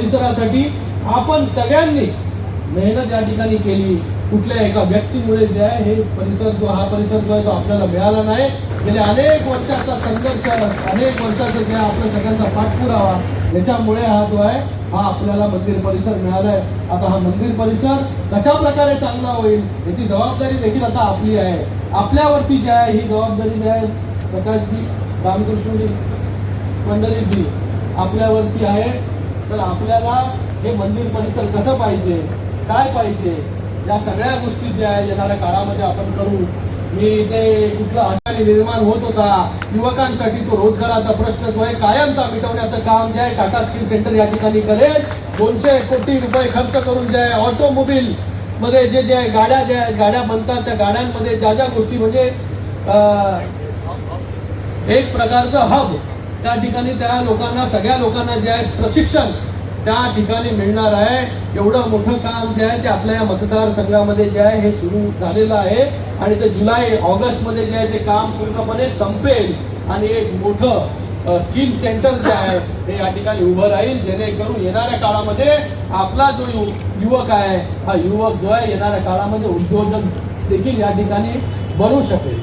परिसरासाठी आपण सगळ्यांनी मेहनत या ठिकाणी केली। कुठल्या एका व्यक्तीमुळे जे आहे हे परिसर जो आहे तो आपल्याला मिळाला नाही। गेले अनेक वर्षाचा संघर्ष, अनेक वर्षाचा जे आपल्या सगळ्यांचा पाठपुरावा, याच्यामुळे हा जो आहे हा आपल्याला मंदिर परिसर मिळालाय। आता हा मंदिर परिसर कशा प्रकारे चांगला होईल याची जबाबदारी देखील आता आपली आहे। आपल्यावरती जी आहे ही जबाबदारी जी आहे प्रकाशजी, रामकृष्णजी, मंडळीजी आपल्यावरती आहे। तर आपल्याला हे मंदिर परिसर कसं पाहिजे, काय पाहिजे, या सगळ्या गोष्टी ज्या आहे येणाऱ्या काळामध्ये आपण करू। मी इथे कुठला आशाने निर्माण होत होता, युवकांसाठी तो रोजगाराचा प्रश्न जो आहे कायमचा मिटवण्याचं काम जे आहे टाटा स्किल सेंटर या ठिकाणी करेल। 200 कोटी रुपये खर्च करून जे आहे ऑटोमोबाईल मध्ये जे गाड्या बनतात त्या गाड्यांमध्ये ज्या गोष्टी म्हणजे एक प्रकारचं हब त्या ठिकाणी त्या लोकांना, सगळ्या लोकांना जे आहे प्रशिक्षण त्या ठिकाणी मिळणार आहे। एवढं मोठं काम जे आहे ते आपल्या या मतदारसंघामध्ये जे आहे हे सुरू झालेलं आहे आणि ते जुलै ऑगस्ट मध्ये जे आहे ते काम पूर्णपणे संपेल आणि एक मोठं स्किल सेंटर जे आहे ते या ठिकाणी उभं राहील, जेणेकरून येणाऱ्या काळामध्ये आपला जो युवक आहे हा युवक जो आहे येणाऱ्या काळामध्ये उद्योजक देखील या ठिकाणी बनू शकेल।